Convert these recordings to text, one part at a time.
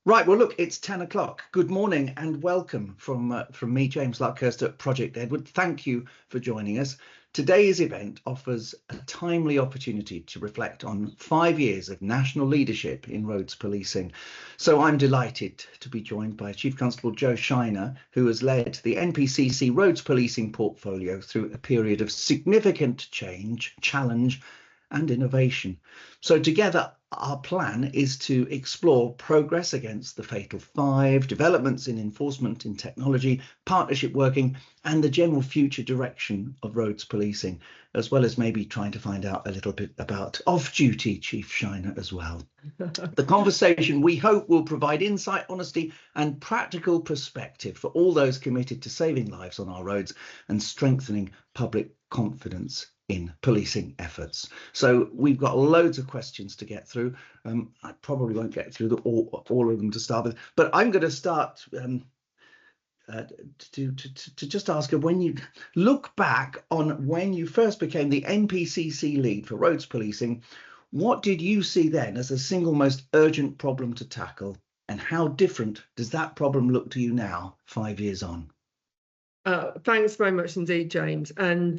Right, well, look, it's 10 o'clock. Good morning and welcome from me, James Luckhurst at Project Edward. Thank you for joining us. Today's event offers a timely opportunity to reflect on 5 years of national leadership in roads policing. So I'm delighted to be joined by Chief Constable Joe Shiner, who has led the NPCC roads policing portfolio through a period of significant change, challenge and innovation. So together, our plan is to explore progress against the Fatal Five, developments in enforcement in technology, partnership working, and the general future direction of roads policing, as well as maybe trying to find out a little bit about off-duty Chief Shiner as well. The conversation, we hope, will provide insight, honesty, and practical perspective for all those committed to saving lives on our roads and strengthening public confidence in policing efforts. So we've got loads of questions to get through. I probably won't get through all of them to start with, but I'm going to start to just ask her, when you look back on when you first became the NPCC lead for roads policing, what did you see then as the single most urgent problem to tackle, and how different does that problem look to you now, 5 years on? Thanks very much indeed, James. And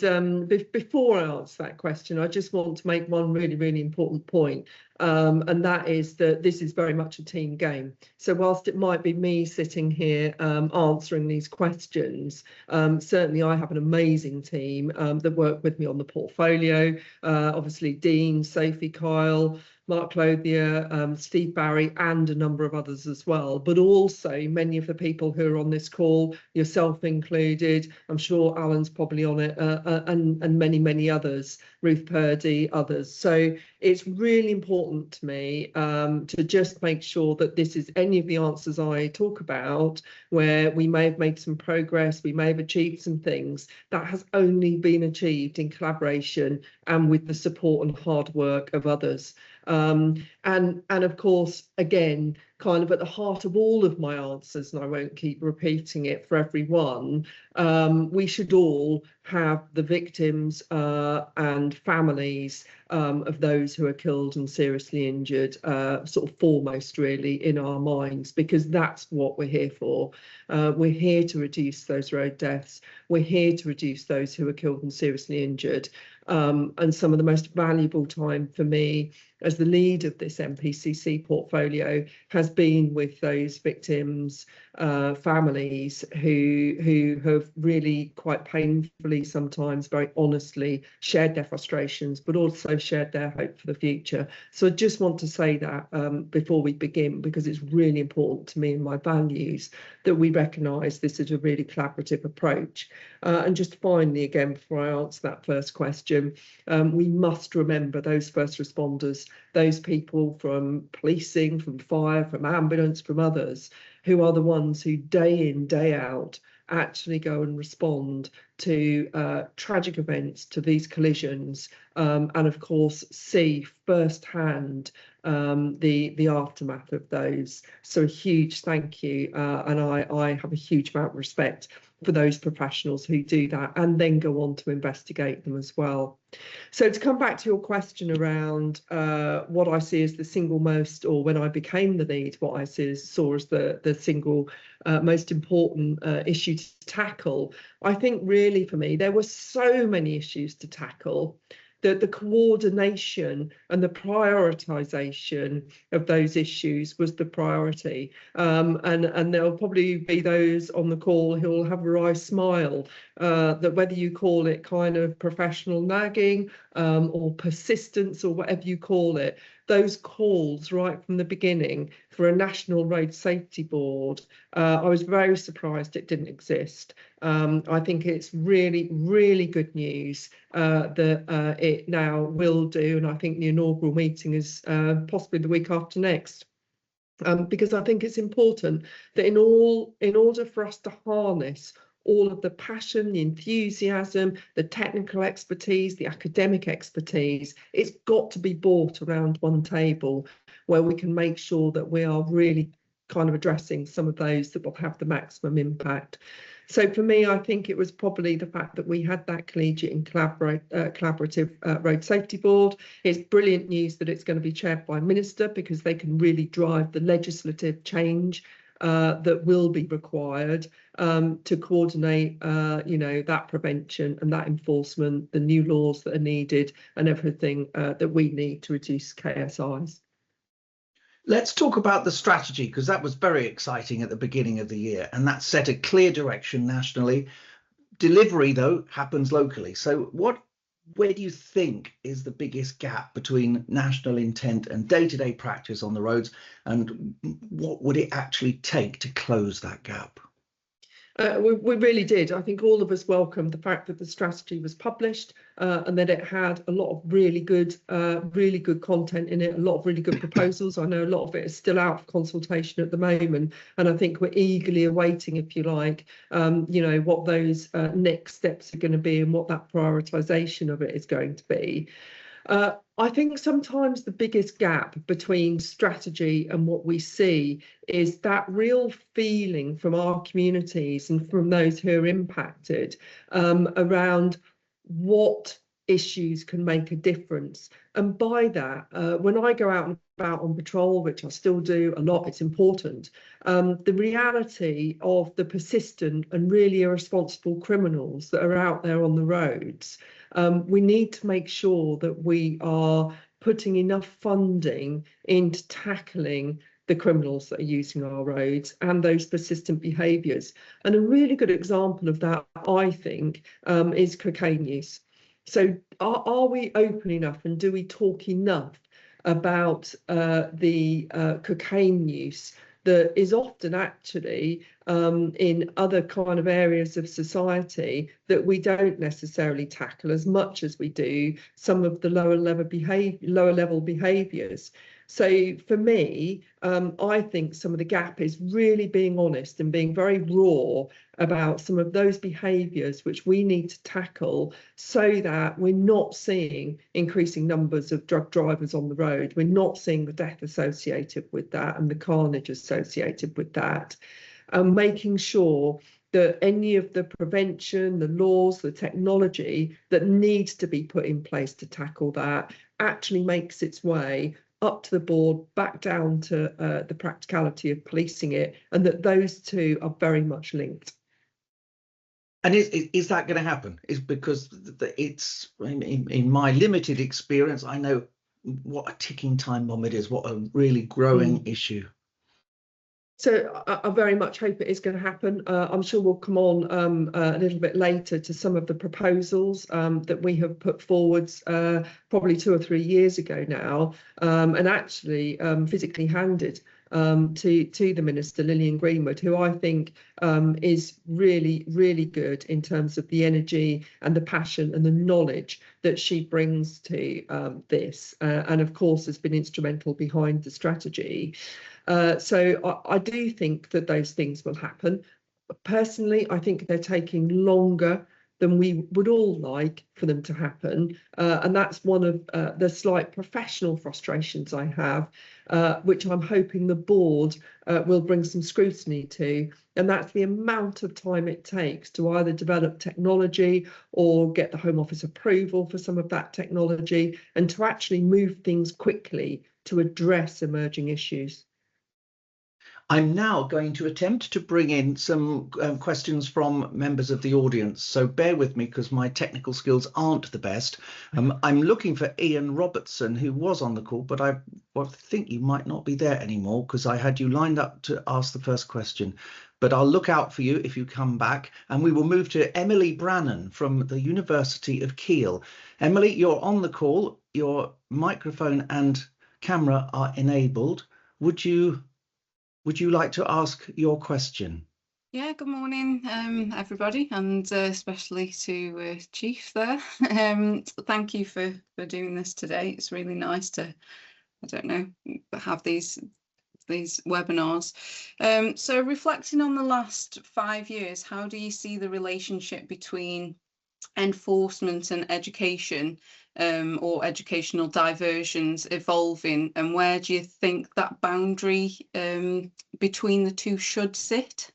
before I answer that question, I just want to make one really important point, and that is that this is very much a team game. So whilst it might be me sitting here answering these questions, certainly I have an amazing team that work with me on the portfolio. Obviously, Dean, Sophie, Kyle, Mark Clothier, Steve Barry, and a number of others as well, but also many of the people who are on this call, yourself included. I'm sure Alan's probably on it, and many others, Ruth Purdy, others. So it's really important to me to just make sure that this is any of the answers I talk about, where we may have made some progress, we may have achieved some things, that has only been achieved in collaboration and with the support and hard work of others. And of course, again, kind of at the heart of all of my answers, and I won't keep repeating it for everyone, we should all have the victims and families of those who are killed and seriously injured sort of foremost really in our minds, because that's what we're here for. We're here to reduce those road deaths. We're here to reduce those who are killed and seriously injured. And some of the most valuable time for me as the lead of this NPCC portfolio has been with those victims, families who have really quite painfully, sometimes very honestly, shared their frustrations, but also shared their hope for the future. So I just want to say that before we begin, because it's really important to me and my values that we recognise this as a really collaborative approach. And just finally, again, before I answer that first question, we must remember those first responders, those people from policing, from fire, from ambulance, from others, who are the ones who day in, day out actually go and respond to tragic events, to these collisions, and of course see firsthand the aftermath of those. So a huge thank you, and I have a huge amount of respect for those professionals who do that and then go on to investigate them as well. So to come back to your question around what I see as the single most, or when I became the lead, what I saw as the single most important issue to tackle, I think really for me, there were so many issues to tackle that the coordination and the prioritisation of those issues was the priority. And there'll probably be those on the call who will have a wry smile, that whether you call it kind of professional nagging or persistence or whatever you call it, those calls right from the beginning for a National Road Safety Board, I was very surprised it didn't exist. I think it's really good news that it now will do, and I think the inaugural meeting is possibly the week after next. Because I think it's important that in order for us to harness all of the passion, the enthusiasm, the technical expertise, the academic expertise, it's got to be brought around one table where we can make sure that we are really kind of addressing some of those that will have the maximum impact. So for me, I think it was probably the fact that we had that collegiate and collaborative road safety board. It's brilliant news that it's going to be chaired by a minister, because they can really drive the legislative change that will be required to coordinate, that prevention and that enforcement, the new laws that are needed, and everything that we need to reduce KSIs. Let's talk about the strategy, because that was very exciting at the beginning of the year, and that set a clear direction nationally. Delivery, though, happens locally. So where do you think is the biggest gap between national intent and day-to-day practice on the roads, and what would it actually take to close that gap? We really did. I think all of us welcomed the fact that the strategy was published and that it had a lot of really good content in it, a lot of really good proposals. I know a lot of it is still out for consultation at the moment, and I think we're eagerly awaiting, if you like, what those next steps are going to be and what that prioritisation of it is going to be. I think sometimes the biggest gap between strategy and what we see is that real feeling from our communities and from those who are impacted around what issues can make a difference. And by that, when I go out and about on patrol, which I still do a lot, it's important, the reality of the persistent and really irresponsible criminals that are out there on the roads, we need to make sure that we are putting enough funding into tackling the criminals that are using our roads and those persistent behaviours. And a really good example of that, I think, is cocaine use. So are we open enough, and do we talk enough about the cocaine use that is often actually in other kind of areas of society that we don't necessarily tackle as much as we do some of the lower level behaviours. So for me, I think some of the gap is really being honest and being very raw about some of those behaviours which we need to tackle, so that we're not seeing increasing numbers of drug drivers on the road. We're not seeing the death associated with that and the carnage associated with that. And making sure that any of the prevention, the laws, the technology that needs to be put in place to tackle that actually makes its way up to the board, back down to the practicality of policing it, and that those two are very much linked. And is that going to happen? Is because it's in my limited experience, I know what a ticking time bomb it is, what a really growing issue. So I very much hope it is going to happen. I'm sure we'll come on a little bit later to some of the proposals that we have put forwards probably 2 or 3 years ago now, and actually physically handed to the Minister, Lillian Greenwood, who I think is really, really good in terms of the energy and the passion and the knowledge that she brings to this, and of course has been instrumental behind the strategy. So I do think that those things will happen. Personally, I think they're taking longer than we would all like for them to happen. And that's one of the slight professional frustrations I have, which I'm hoping the board will bring some scrutiny to. And that's the amount of time it takes to either develop technology or get the Home Office approval for some of that technology, and to actually move things quickly to address emerging issues. I'm now going to attempt to bring in some questions from members of the audience. So bear with me, because my technical skills aren't the best. I'm looking for Ian Robertson, who was on the call, but I think you might not be there anymore, because I had you lined up to ask the first question. But I'll look out for you if you come back, and we will move to Emily Brannan from the University of Kiel. Emily, you're on the call. Your microphone and camera are enabled. Would you like to ask your question? Yeah, good morning, everybody, and especially to Chief there. Thank you for doing this today. It's really nice to, have these webinars. So reflecting on the last 5 years, how do you see the relationship between enforcement and education, or educational diversions evolving, and where do you think that boundary between the two should sit?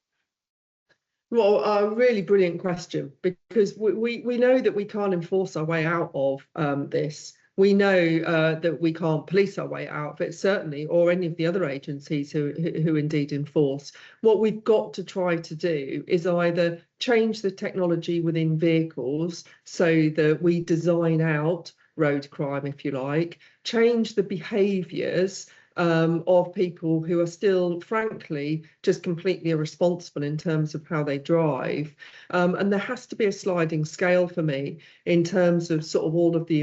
Well, a really brilliant question, because we know that we can't enforce our way out of this. We know that we can't police our way out of it, certainly, or any of the other agencies who indeed enforce. What we've got to try to do is either change the technology within vehicles so that we design out road crime, if you like, change the behaviours of people who are still, frankly, just completely irresponsible in terms of how they drive. And there has to be a sliding scale for me in terms of sort of all of the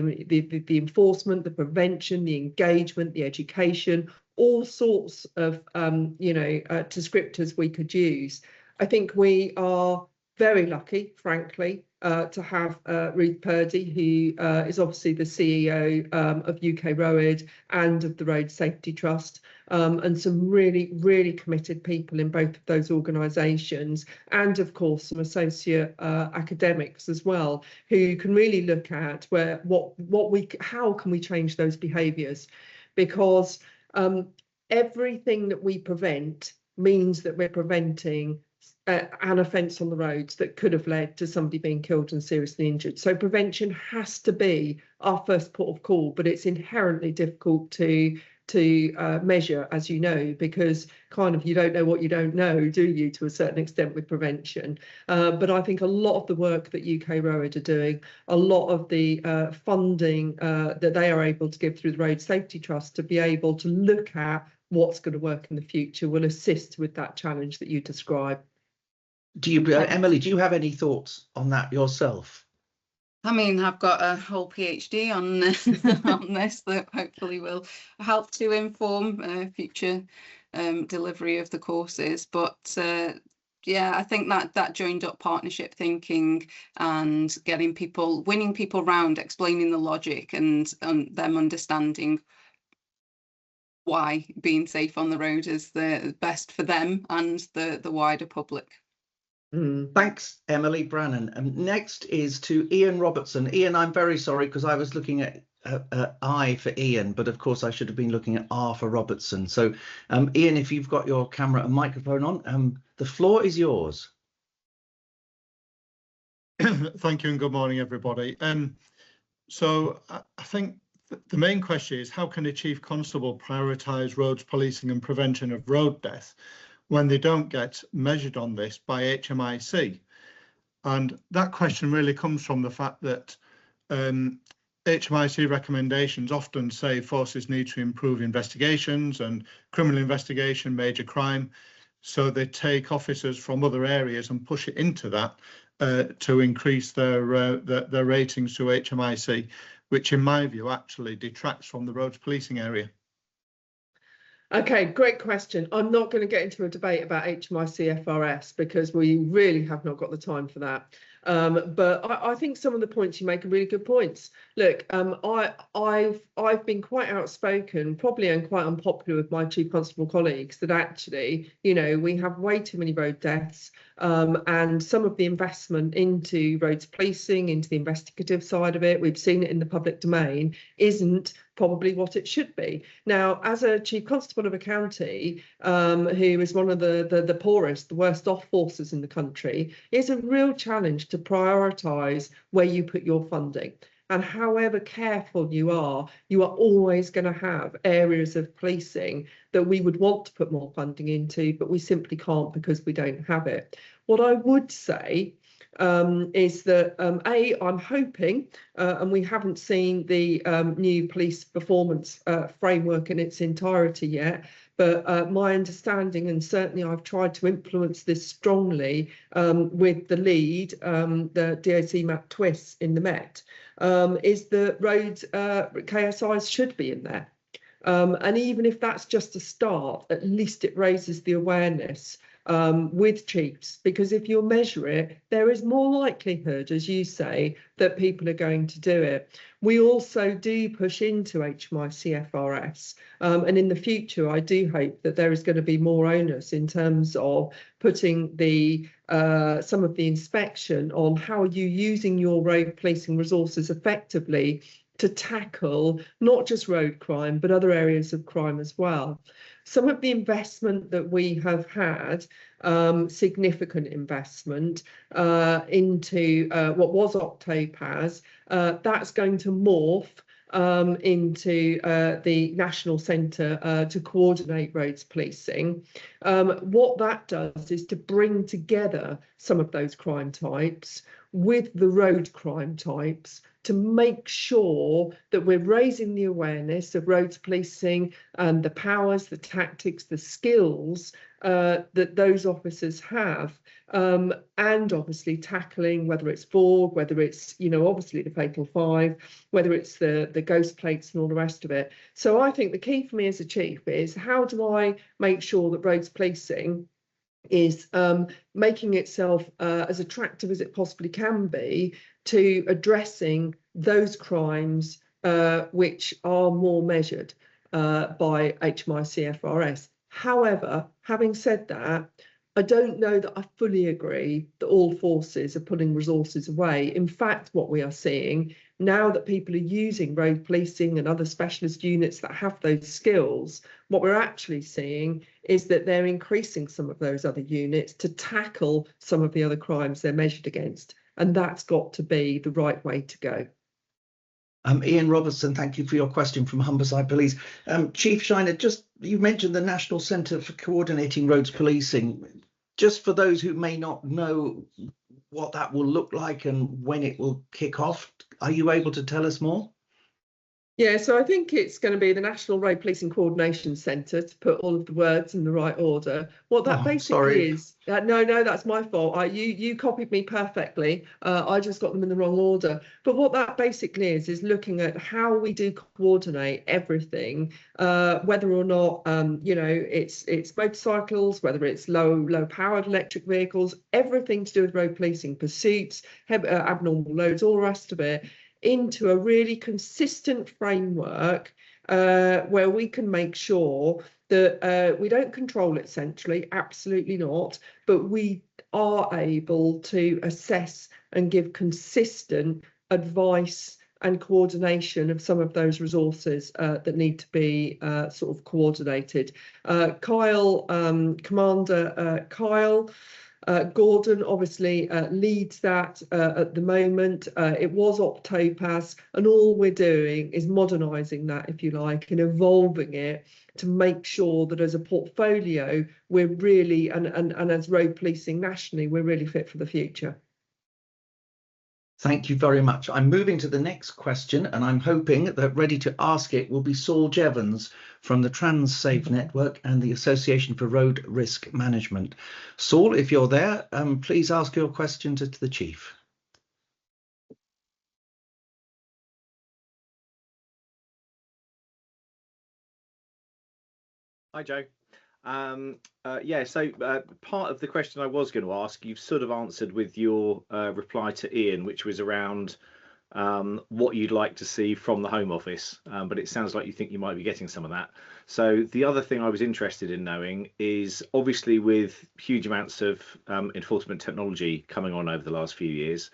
enforcement, the prevention, the engagement, the education, all sorts of, descriptors we could use. I think we are very lucky, frankly, to have Ruth Purdy, who is obviously the CEO of UK RoAD and of the Road Safety Trust, and some really, really committed people in both of those organisations, and of course some associate academics as well, who can really look at how can we change those behaviours, because everything that we prevent means that we're preventing an offence on the roads that could have led to somebody being killed and seriously injured. So prevention has to be our first port of call, but it's inherently difficult to measure, as you know, because kind of you don't know what you don't know, do you, to a certain extent with prevention. But I think a lot of the work that UK RoAD are doing, a lot of the funding that they are able to give through the Road Safety Trust to be able to look at what's going to work in the future will assist with that challenge that you describe. Emily, do you have any thoughts on that yourself? I mean, I've got a whole PhD on on this that hopefully will help to inform future delivery of the courses. But yeah, I think that joined up partnership thinking and winning people round, explaining the logic and them understanding why being safe on the road is the best for them and the wider public. Thanks, Emily Brannan. Next is to Ian Robertson. Ian, I'm very sorry because I was looking at I for Ian, but of course I should have been looking at R for Robertson. So Ian, if you've got your camera and microphone on, the floor is yours. Thank you and good morning, everybody. So I think the main question is, how can a Chief Constable prioritise roads policing and prevention of road death when they don't get measured on this by HMIC? And that question really comes from the fact that HMIC recommendations often say forces need to improve investigations and criminal investigation, major crime. So they take officers from other areas and push it into that to increase their ratings to HMIC, which in my view actually detracts from the roads policing area. Okay, great question. I'm not going to get into a debate about HMIC FRS because we really have not got the time for that. But I think some of the points you make are really good points. Look, I've been quite outspoken, probably, and quite unpopular with my Chief Constable colleagues that actually, you know, we have way too many road deaths, and some of the investment into roads policing, into the investigative side of it, we've seen it in the public domain, isn't probably what it should be. Now, as a Chief Constable of a county who is one of the poorest, the worst off forces in the country, it's a real challenge to prioritise where you put your funding. And however careful you are always going to have areas of policing that we would want to put more funding into, but we simply can't because we don't have it. What I would say is that I'm hoping, and we haven't seen the new police performance framework in its entirety yet, but my understanding, and certainly I've tried to influence this strongly with the lead, the DOC Matt Twiss in the Met, is that roads KSIs should be in there. And even if that's just a start, at least it raises the awareness with chiefs, because if you measure it, there is more likelihood, as you say, that people are going to do it. We also do push into HMIC FRS, and in the future I do hope that there is going to be more onus in terms of putting the some of the inspection on how are you using your road policing resources effectively to tackle not just road crime but other areas of crime as well. some of the investment that we have had, significant investment into what was Octopaz, that's going to morph into the National Centre to coordinate roads policing. What that does is to bring together some of those crime types with the road crime types to make sure that we're raising the awareness of roads policing and the powers, the tactics, the skills that those officers have, and obviously tackling whether it's Borg, whether it's, you know, obviously the Fatal Five, whether it's the ghost plates and all the rest of it. So I think the key for me as a chief is, how do I make sure that roads policing is making itself as attractive as it possibly can be to addressing those crimes which are more measured by HMI-CFRS. However, having said that, I don't know that I fully agree that all forces are pulling resources away. In fact, what we are seeing now that people are using road policing and other specialist units that have those skills, what we're actually seeing is that they're increasing some of those other units to tackle some of the other crimes they're measured against. And that's got to be the right way to go. Ian Robertson, thank you for your question from Humberside Police. Chief Shiner, just you mentioned the National Centre for Coordinating Roads Policing. Just for those who may not know what that will look like and when it will kick off, are you able to tell us more? Yeah, so I think it's going to be the National Road Policing Coordination Centre, to put all of the words in the right order. What that basically is, no, that's my fault. You copied me perfectly. I just got them in the wrong order. But what that basically is looking at how we do coordinate everything, whether or not you know, it's motorcycles, whether it's low powered electric vehicles, everything to do with road policing, pursuits, abnormal loads, all the rest of it, into a really consistent framework where we can make sure that we don't control it centrally, absolutely not, but we are able to assess and give consistent advice and coordination of some of those resources that need to be sort of coordinated. Kyle, Commander Kyle Gordon obviously leads that at the moment. It was Octopaz, and all we're doing is modernising that, if you like, and evolving it to make sure that as a portfolio, we're really, and as road policing nationally, we're really fit for the future. Thank you very much. I'm moving to the next question, and I'm hoping that ready to ask it will be Saul Jevons from the TransSafe Network and the Association for Road Risk Management. Saul, if you're there, please ask your question to the Chief. Hi, Joe. Yeah, so part of the question I was going to ask, you've sort of answered with your reply to Ian, which was around what you'd like to see from the Home Office, but it sounds like you think you might be getting some of that. So the other thing I was interested in knowing is, obviously with huge amounts of enforcement technology coming on over the last few years,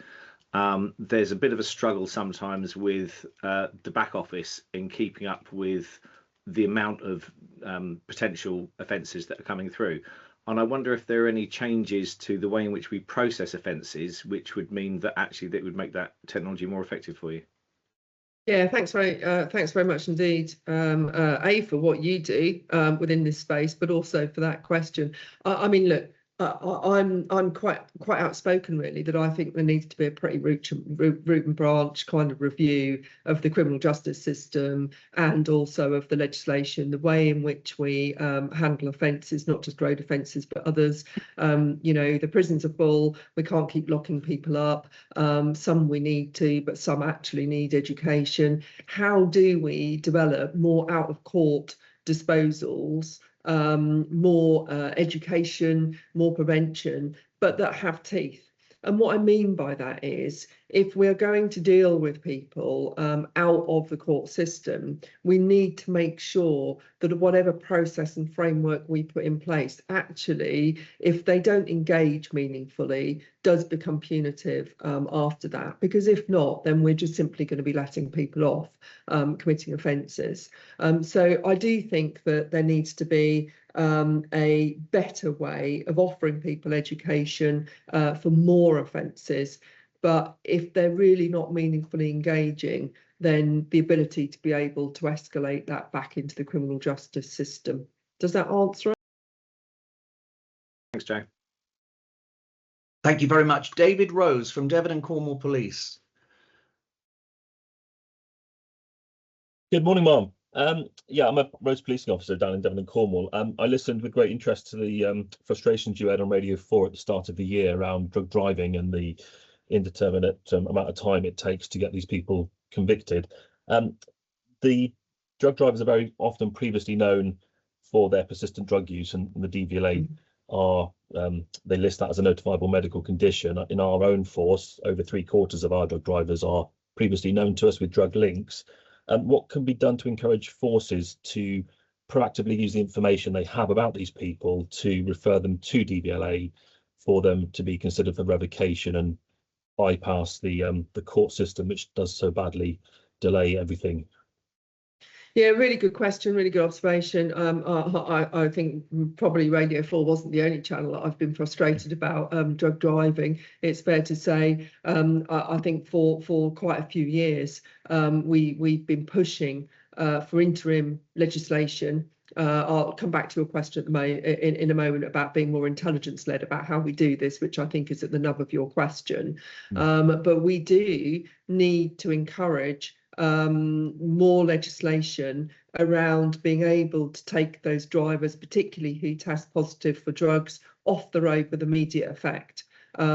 there's a bit of a struggle sometimes with the back office in keeping up with the amount of potential offences that are coming through. And I wonder if there are any changes to the way in which we process offences, which would mean that actually that would make that technology more effective for you. Yeah, thanks very much indeed, for what you do within this space, but also for that question. I mean, look, I'm quite outspoken really that I think there needs to be a pretty root and branch kind of review of the criminal justice system and also of the legislation, the way in which we handle offences, not just road offences but others. You know, the prisons are full, we can't keep locking people up. Some we need to, but some actually need education. How do we develop more out of court disposals, more education, more prevention, but that have teeth? And what I mean by that is, if we're going to deal with people out of the court system, we need to make sure that whatever process and framework we put in place, actually, if they don't engage meaningfully, does become punitive after that. Because if not, then we're just simply going to be letting people off committing offences. So I do think that there needs to be a better way of offering people education for more offences. But if they're really not meaningfully engaging, then the ability to be able to escalate that back into the criminal justice system. Does that answer it? Thanks, Joe. Thank you very much. David Rose from Devon and Cornwall Police. Good morning, Mom. Yeah, I'm a roads policing officer down in Devon and Cornwall. I listened with great interest to the frustrations you had on Radio 4 at the start of the year around drug driving and the indeterminate amount of time it takes to get these people convicted. The drug drivers are very often previously known for their persistent drug use, and the DVLA are they list that as a notifiable medical condition. In our own force, over 3/4 of our drug drivers are previously known to us with drug links. What can be done to encourage forces to proactively use the information they have about these people to refer them to DVLA for them to be considered for revocation and bypass the court system, which does so badly delay everything? Yeah, really good question, really good observation. I think probably Radio 4 wasn't the only channel that I've been frustrated about drug driving. It's fair to say. I think for quite a few years we've been pushing for interim legislation. I'll come back to a question in a moment about being more intelligence-led about how we do this, which I think is at the nub of your question. But we do need to encourage more legislation around being able to take those drivers, particularly who test positive for drugs, off the road with immediate effect. We've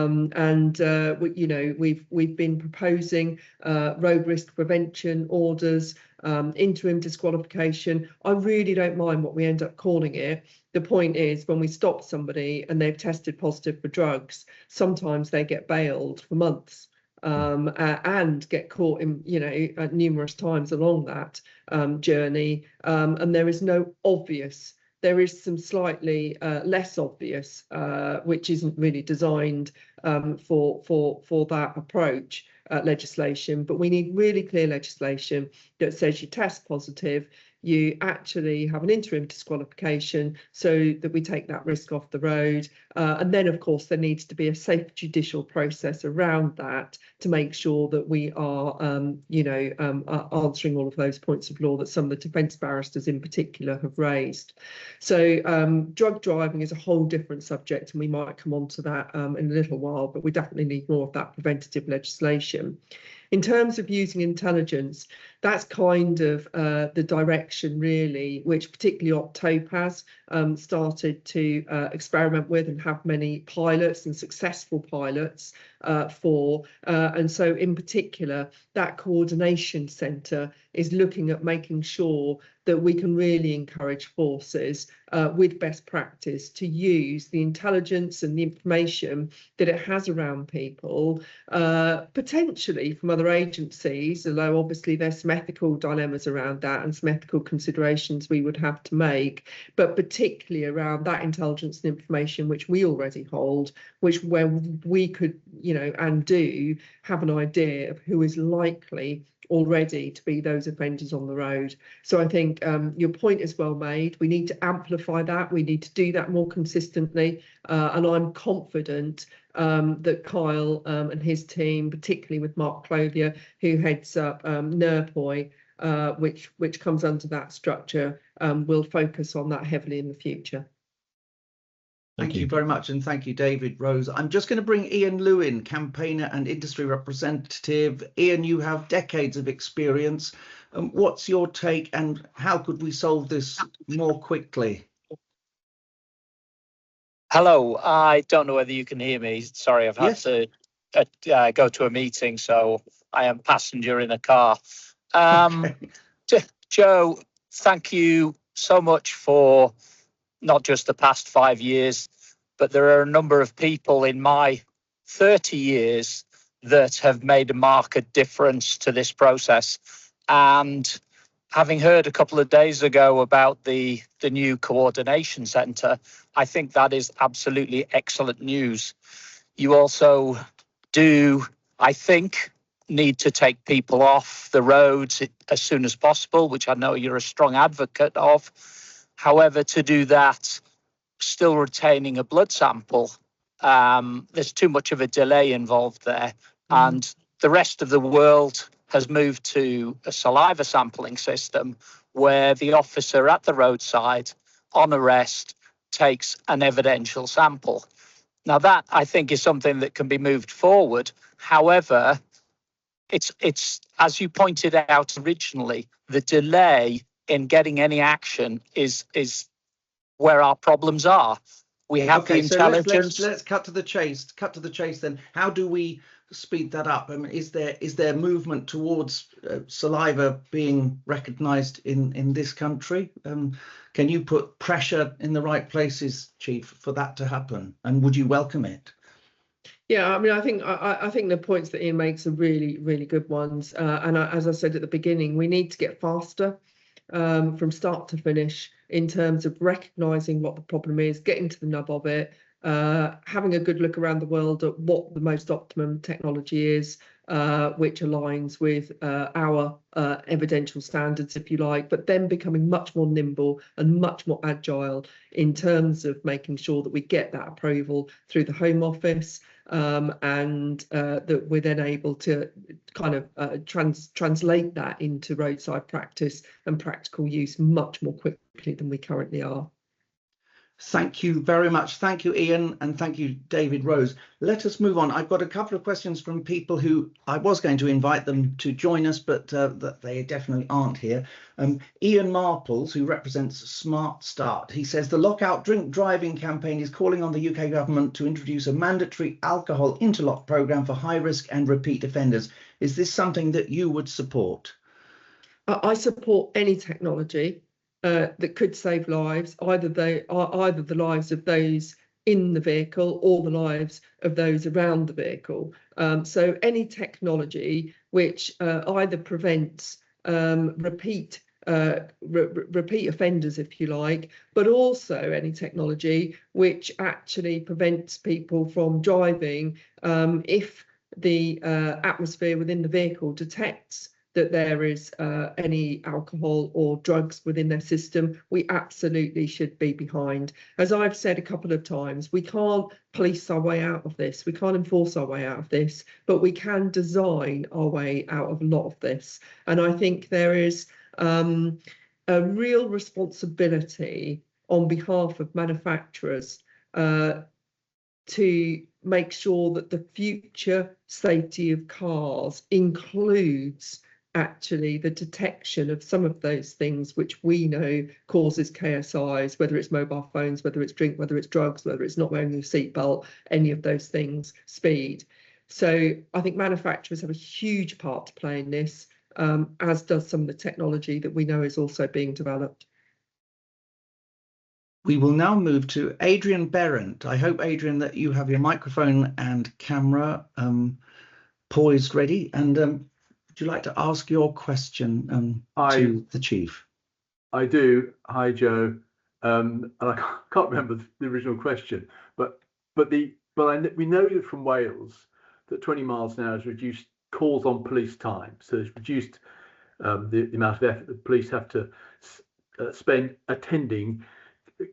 been proposing road risk prevention orders, interim disqualification. I really don't mind what we end up calling it. The point is, when we stop somebody and they've tested positive for drugs, sometimes they get bailed for months. And get caught in, numerous times along that journey. And there is no obvious. There is some slightly less obvious, which isn't really designed for that approach, legislation. But we need really clear legislation that says you test positive, you actually have an interim disqualification so that we take that risk off the road. And then, of course, there needs to be a safe judicial process around that to make sure that we are, answering all of those points of law that some of the defence barristers in particular have raised. So drug driving is a whole different subject, and we might come on to that in a little while, but we definitely need more of that preventative legislation. In terms of using intelligence, that's kind of the direction really, which particularly Optopaz started to experiment with and have many pilots and successful pilots for. And so in particular, that coordination centre is looking at making sure that we can really encourage forces with best practice to use the intelligence and the information that it has around people, potentially from other agencies, although obviously there's some ethical dilemmas around that and some ethical considerations we would have to make, but particularly around that intelligence and information which we already hold, where we could, and do have an idea of who is likely already to be those offenders on the road. So I think your point is well made. We need to amplify that. We need to do that more consistently. And I'm confident that Kyle and his team, particularly with Mark Clothier, who heads up NERPOI, which comes under that structure, will focus on that heavily in the future. Thank you very much, and thank you, David Rose. I'm just going to bring Ian Lewin, campaigner and industry representative. Ian, you have decades of experience. What's your take, and how could we solve this more quickly? Hello, I don't know whether you can hear me. Sorry, I've had to go to a meeting, so I am passenger in a car. Okay. Joe, thank you so much for not just the past 5 years, but there are a number of people in my 30 years that have made a marked difference to this process. And having heard a couple of days ago about the new coordination centre, I think that is absolutely excellent news. You also do, I think, need to take people off the roads as soon as possible, which I know you're a strong advocate of. However, to do that, still retaining a blood sample, there's too much of a delay involved there. And the rest of the world has moved to a saliva sampling system where the officer at the roadside on arrest takes an evidential sample. Now that, I think, is something that can be moved forward. However, it's as you pointed out originally, the delay in getting any action is where our problems are. We have the intelligence. So let's cut to the chase. Cut to the chase. Then, how do we speed that up? I mean, is there movement towards saliva being recognised in this country? Can you put pressure in the right places, Chief, for that to happen? And would you welcome it? Yeah, I mean, I think the points that Ian makes are really, really good ones. And as I said at the beginning, we need to get faster from start to finish in terms of recognising what the problem is, getting to the nub of it, having a good look around the world at what the most optimum technology is, which aligns with our evidential standards, if you like, but then becoming much more nimble and much more agile in terms of making sure that we get that approval through the Home Office, and that we're then able to kind of translate that into roadside practice and practical use much more quickly than we currently are. Thank you very much. Thank you, Ian, and thank you, David Rose. Let us move on. I've got a couple of questions from people who I was going to invite them to join us, but that they definitely aren't here. Ian Marples, who represents Smart Start, he says the Lockout Drink Driving campaign is calling on the UK government to introduce a mandatory alcohol interlock programme for high risk and repeat offenders. Is this something that you would support? I support any technology that could save lives, either the lives of those in the vehicle or the lives of those around the vehicle. So any technology which either prevents repeat offenders, if you like, but also any technology which actually prevents people from driving if the atmosphere within the vehicle detects that there is any alcohol or drugs within their system, we absolutely should be behind. As I've said a couple of times, we can't police our way out of this, we can't enforce our way out of this, but we can design our way out of a lot of this. And I think there is a real responsibility on behalf of manufacturers to make sure that the future safety of cars includes actually the detection of some of those things which we know causes KSIs, whether it's mobile phones, whether it's drink, whether it's drugs, whether it's not wearing your seatbelt, any of those things, speed. So I think manufacturers have a huge part to play in this, as does some of the technology that we know is also being developed. We will now move to Adrian Berrant. I hope, Adrian, that you have your microphone and camera poised ready. And would you like to ask your question to the Chief? I do. Hi, Joe. And I can't remember the original question, but we know from Wales that 20 miles an hour has reduced calls on police time. So it's reduced the amount of effort the police have to spend attending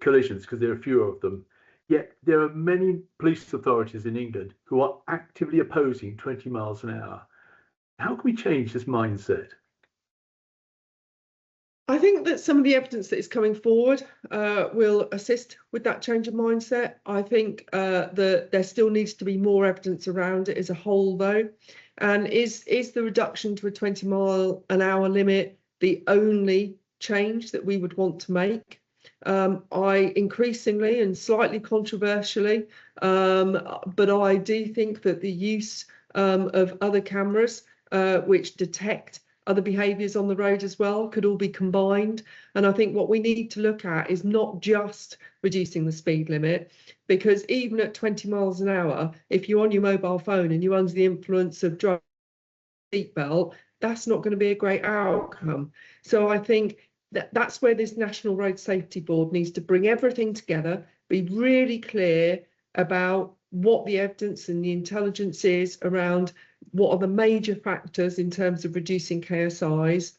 collisions because there are fewer of them. Yet there are many police authorities in England who are actively opposing 20 miles an hour. How can we change this mindset? I think that some of the evidence that is coming forward will assist with that change of mindset. I think that there still needs to be more evidence around it as a whole, though. And is the reduction to a 20 mile an hour limit the only change that we would want to make? I increasingly and slightly controversially, but I do think that the use of other cameras which detect other behaviours on the road as well, could all be combined. And I think what we need to look at is not just reducing the speed limit, because even at 20 miles an hour, if you're on your mobile phone and you're under the influence of driving seatbelt, that's not going to be a great outcome. So I think that's where this National Road Safety Board needs to bring everything together, be really clear about what the evidence and the intelligence is around what are the major factors in terms of reducing KSIs,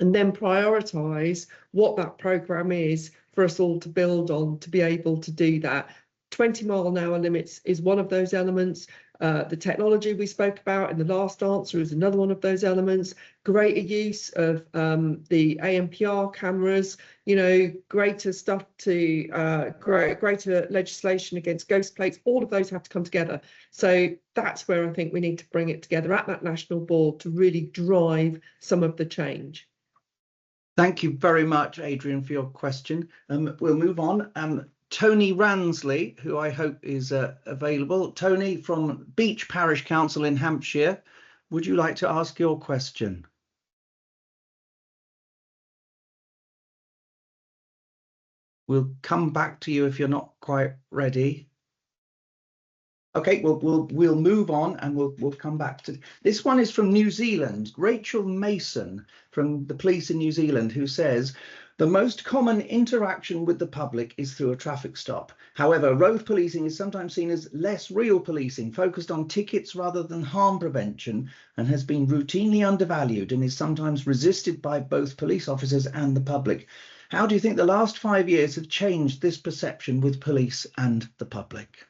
and then prioritise what that programme is for us all to build on to be able to do that. 20-mile-an-hour limits is one of those elements. The technology we spoke about in the last answer is another one of those elements. Greater use of the ANPR cameras, you know, greater stuff to greater legislation against ghost plates. All of those have to come together. So that's where I think we need to bring it together at that national board to really drive some of the change. Thank you very much, Adrian, for your question. We'll move on. Tony Ransley, who I hope is available. Tony from Beach Parish Council in Hampshire, would you like to ask your question? We'll come back to you if you're not quite ready. Okay, we'll move on and we'll come back to this one. Is from New Zealand, Rachel Mason from the police in New Zealand, who says the most common interaction with the public is through a traffic stop. However, road policing is sometimes seen as less real policing, focused on tickets rather than harm prevention, and has been routinely undervalued and is sometimes resisted by both police officers and the public. How do you think the last 5 years have changed this perception with police and the public?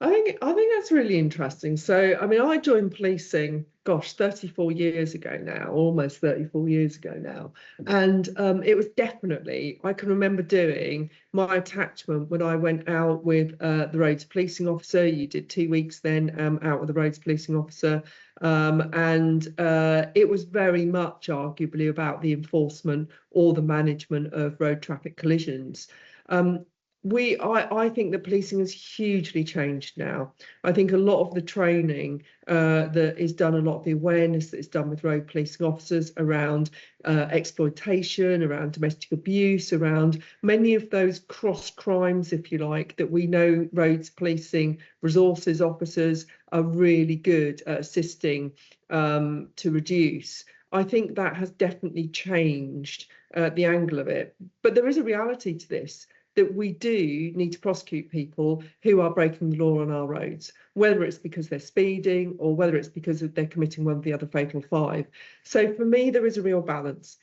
I think that's really interesting. So, I mean, I joined policing, gosh, 34 years ago now, almost 34 years ago now. And it was definitely, I can remember doing my attachment when I went out with the roads policing officer. You did 2 weeks then out with the roads policing officer. And it was very much arguably about the enforcement or the management of road traffic collisions. I think that policing has hugely changed now. I think a lot of the training that is done, a lot of the awareness that is done with road policing officers around exploitation, around domestic abuse, around many of those cross crimes, if you like, that we know roads policing resources officers are really good at assisting to reduce. I think that has definitely changed the angle of it. But there is a reality to this, that we do need to prosecute people who are breaking the law on our roads, whether it's because they're speeding or whether it's because they're committing one of the other fatal 5. So for me, there is a real balance.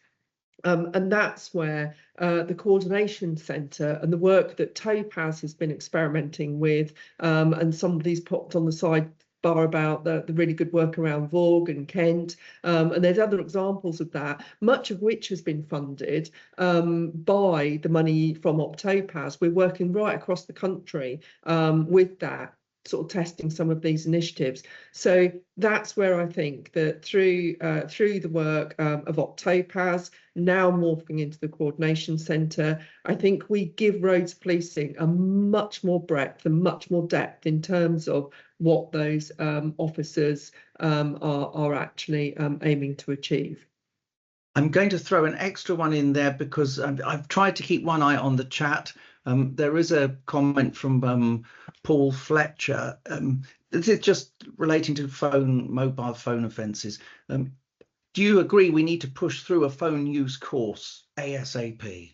And that's where the coordination centre and the work that Topaz has been experimenting with, and somebody's popped on the side bar about the really good work around Vorg and Kent, and there's other examples of that, much of which has been funded by the money from Optopaz. We're working right across the country with that, sort of testing some of these initiatives. So that's where I think that through the work of Optopaz, now morphing into the coordination centre, I think we give roads policing a much more breadth and much more depth in terms of what those officers are actually aiming to achieve. I'm going to throw an extra one in there because I've tried to keep one eye on the chat. There is a comment from Paul Fletcher. This is just relating to mobile phone offences. Do you agree we need to push through a phone use course ASAP?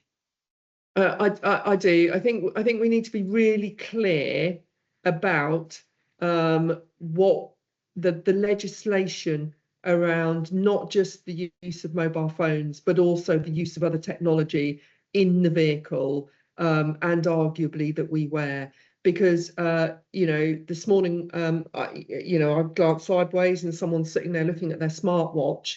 I do. I think we need to be really clear about what the legislation around not just the use of mobile phones, but also the use of other technology in the vehicle, and arguably that we wear. Because you know, this morning I glanced sideways and someone's sitting there looking at their smartwatch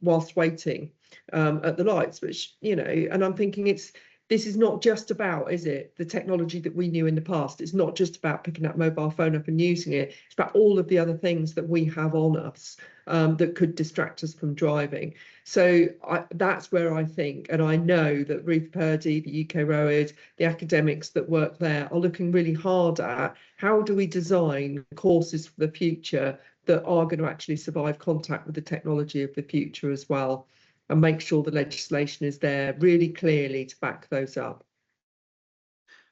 whilst waiting at the lights, which, you know, and I'm thinking this is not just about, is it, the technology that we knew in the past. It's not just about picking that mobile phone up and using it. It's about all of the other things that we have on us that could distract us from driving. So that's where I think, and I know that Ruth Purdy, the UK Road, the academics that work there are looking really hard at how do we design courses for the future that are going to actually survive contact with the technology of the future as well, and make sure the legislation is there really clearly to back those up.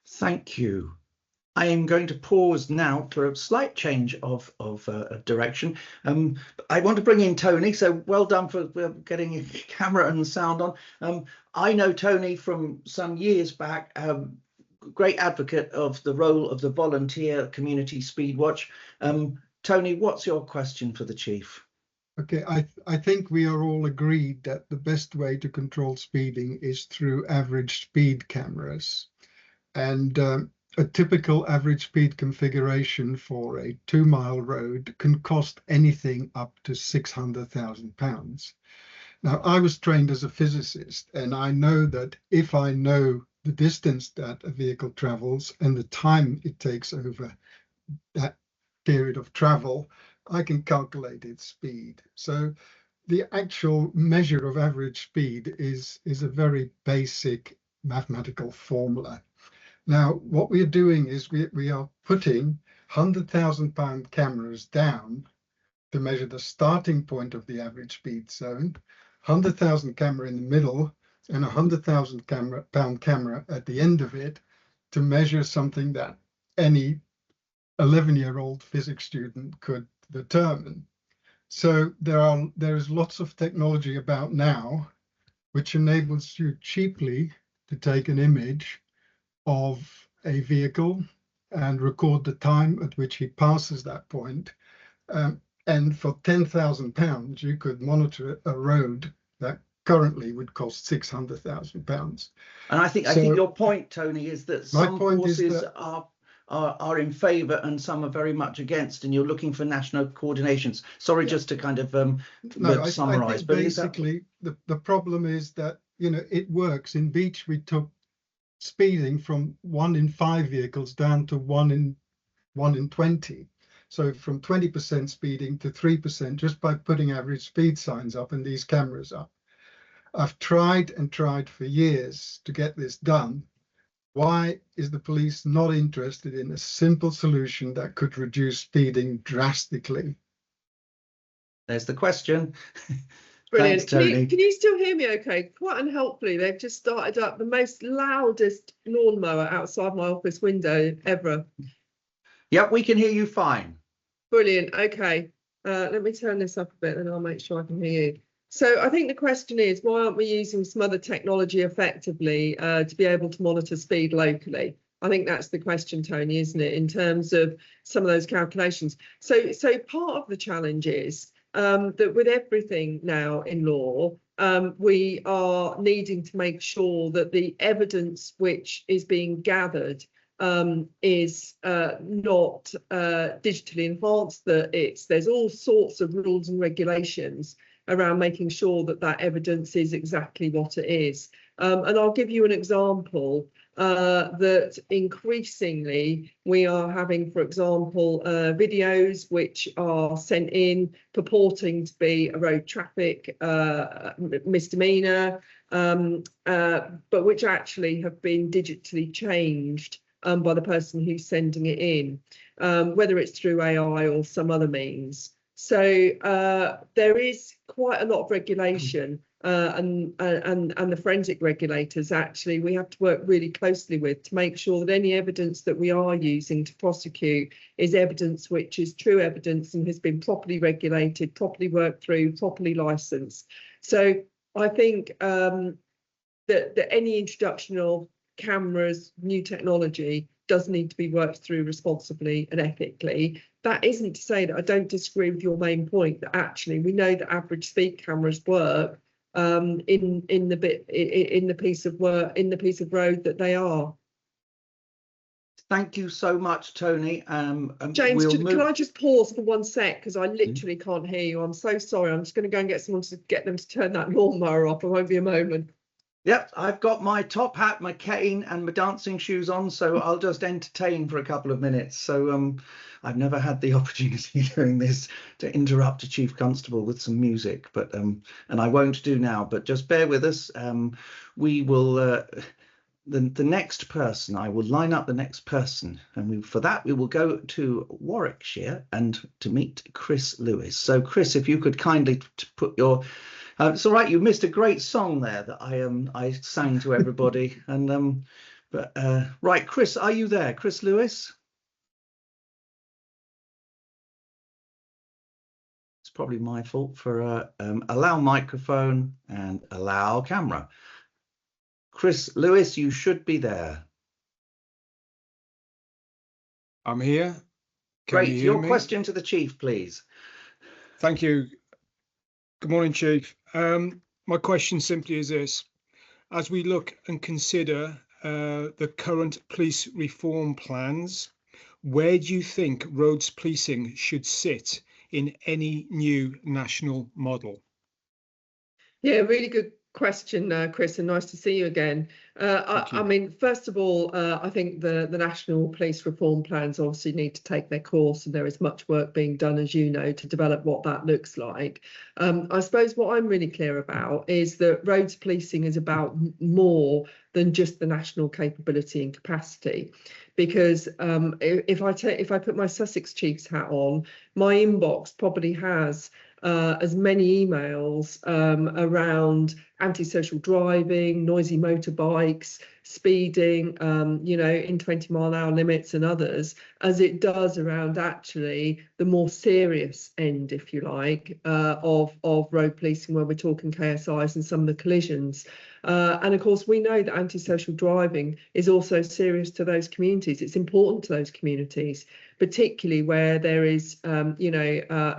Thank you. I am going to pause now for a slight change of direction. I want to bring in Tony, so well done for getting your camera and sound on. I know Tony from some years back, great advocate of the role of the volunteer community speed watch. Tony, what's your question for the Chief? Okay, I think we are all agreed that the best way to control speeding is through average speed cameras. And a typical average speed configuration for a 2-mile road can cost anything up to £600,000. Now, I was trained as a physicist, and I know that if I know the distance that a vehicle travels and the time it takes over that period of travel, I can calculate its speed. So the actual measure of average speed is a very basic mathematical formula. Now, what we are doing is we are putting £100,000 cameras down to measure the starting point of the average speed zone, 100,000 camera in the middle, and £100,000 camera at the end of it to measure something that any 11-year-old physics student could determine. So there is lots of technology about now which enables you cheaply to take an image of a vehicle and record the time at which he passes that point. And for £10,000, you could monitor a road that currently would cost £600,000. And I think your point, Tony, is that some forces are in favour and some are very much against, and you're looking for national coordinations. Sorry, just to kind of summarise. I think basically the problem is that, you know, it works. In Beach, we took speeding from 1 in 5 vehicles down to 1 in 20. So from 20% speeding to 3% just by putting average speed signs up and these cameras up. I've tried and tried for years to get this done. Why is the police not interested in a simple solution that could reduce speeding drastically? There's the question. Brilliant. Thanks, Tony. Can you still hear me okay? Quite unhelpfully, they've just started up the most loudest lawnmower outside my office window ever. Yep, we can hear you fine. Brilliant. Okay. Let me turn this up a bit and I'll make sure I can hear you. So I think the question is, why aren't we using some other technology effectively to be able to monitor speed locally? I think that's the question, Tony, isn't it, in terms of some of those calculations. So part of the challenge is that with everything now in law, we are needing to make sure that the evidence which is being gathered is not digitally enhanced, that there's all sorts of rules and regulations around making sure that that evidence is exactly what it is. And I'll give you an example that increasingly we are having, for example, videos which are sent in purporting to be a road traffic misdemeanor, but which actually have been digitally changed by the person who's sending it in, whether it's through AI or some other means. So there is quite a lot of regulation, and the forensic regulators, actually, we have to work really closely with to make sure that any evidence that we are using to prosecute is evidence which is true evidence and has been properly regulated, properly worked through, properly licensed. So I think that any introduction of cameras, new technology, does need to be worked through responsibly and ethically. That isn't to say that I don't disagree with your main point, that actually we know that average speed cameras work in the piece of road that they are. Thank you so much, Tony. James, can I just pause for 1 sec, because I literally can't hear you. I'm so sorry. I'm just going to go and get someone to get them to turn that lawnmower off. It won't be a moment. Yep, I've got my top hat, my cane and my dancing shoes on, so I'll just entertain for a couple of minutes. So I've never had the opportunity doing this to interrupt a chief constable with some music, but and I won't do now, but just bear with us. We will the next person, I will line up the next person, and for that we will go to Warwickshire and to meet Chris Lewis. So Chris, if you could kindly put your it's all right, you missed a great song there that I sang to everybody. And right, Chris, are you there? Chris Lewis? It's probably my fault for allow microphone and allow camera. Chris Lewis, you should be there. I'm here. Great. Your question to the Chief, please. Thank you. Good morning, Chief. My question simply is this. As we look and consider the current police reform plans, where do you think roads policing should sit in any new national model? Yeah, really good question, Chris, and nice to see you again. I mean, first of all, I think the national police reform plans obviously need to take their course, and there is much work being done, as you know, to develop what that looks like. I suppose what I'm really clear about is that roads policing is about more than just the national capability and capacity. Because if I put my Sussex Chief's hat on, my inbox probably has as many emails around antisocial driving, noisy motorbikes, speeding, you know, in 20-mile-an-hour limits and others, as it does around actually the more serious end, if you like, of road policing, where we're talking KSIs and some of the collisions. And of course, we know that antisocial driving is also serious to those communities. It's important to those communities, particularly where there is, you know,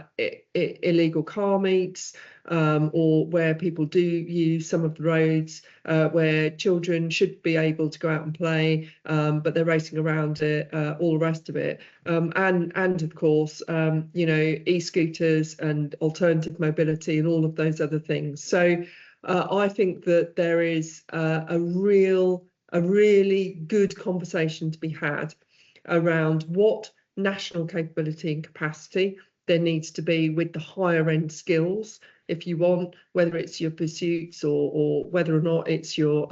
illegal car meets, or where people do use some of the roads, where children should be able to go out and play, but they're racing around it, all the rest of it. And of course, you know, e-scooters and alternative mobility and all of those other things. So I think that there is a really good conversation to be had around what national capability and capacity there needs to be with the higher end skills, if you want, whether it's your pursuits or whether or not it's your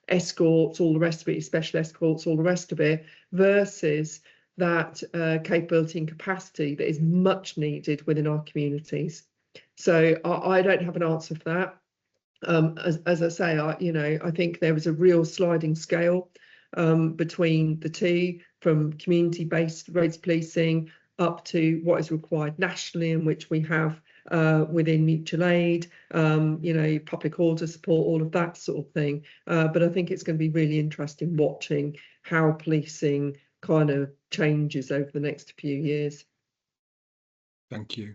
escorts, all the rest of it, your special escorts, all the rest of it, versus that capability and capacity that is much needed within our communities. So I don't have an answer for that. As I say, you know, I think there was a real sliding scale between the two, from community-based roads policing up to what is required nationally, and which we have within mutual aid, you know, public order support, all of that sort of thing. But I think it's going to be really interesting watching how policing kind of changes over the next few years. Thank you.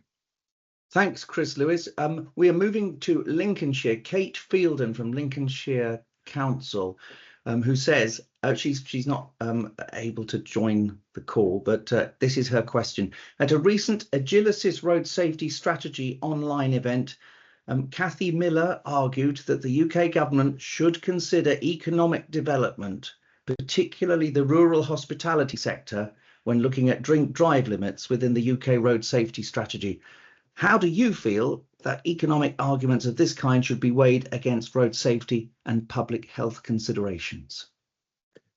Thanks, Chris Lewis. We are moving to Lincolnshire. Kate Fielden from Lincolnshire Council, who says she's not able to join the call, but this is her question. At a recent Agilysys Road Safety Strategy online event, Kathy Miller argued that the UK government should consider economic development, particularly the rural hospitality sector, when looking at drink-drive limits within the UK Road Safety Strategy. How do you feel that economic arguments of this kind should be weighed against road safety and public health considerations?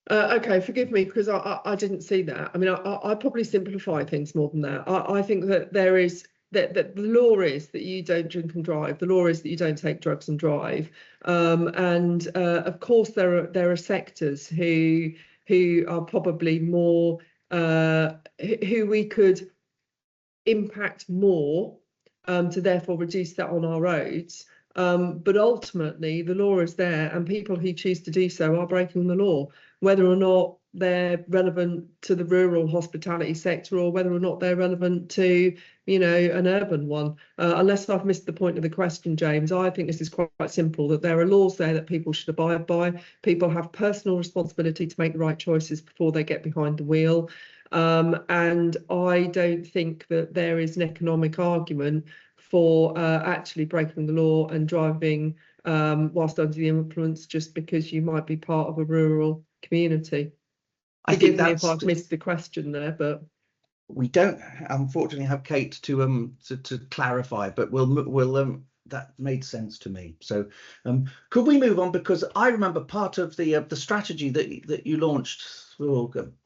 OK, forgive me, because I didn't see that. I mean, I probably simplify things more than that. I think that there is that the law is that you don't drink and drive. The law is that you don't take drugs and drive. And of course, there are sectors who are probably more who we could impact more, to therefore reduce that on our roads. But ultimately, the law is there, and people who choose to do so are breaking the law, whether or not they're relevant to the rural hospitality sector or whether or not they're relevant to, you know, an urban one. Unless I've missed the point of the question, James, I think this is quite simple, that there are laws there that people should abide by. People have personal responsibility to make the right choices before they get behind the wheel. And I don't think that there is an economic argument for actually breaking the law and driving whilst under the influence just because you might be part of a rural community. Forgive me if I've missed the question there, but we don't unfortunately have Kate to clarify, but we'll that made sense to me. So could we move on, because I remember part of the strategy that you launched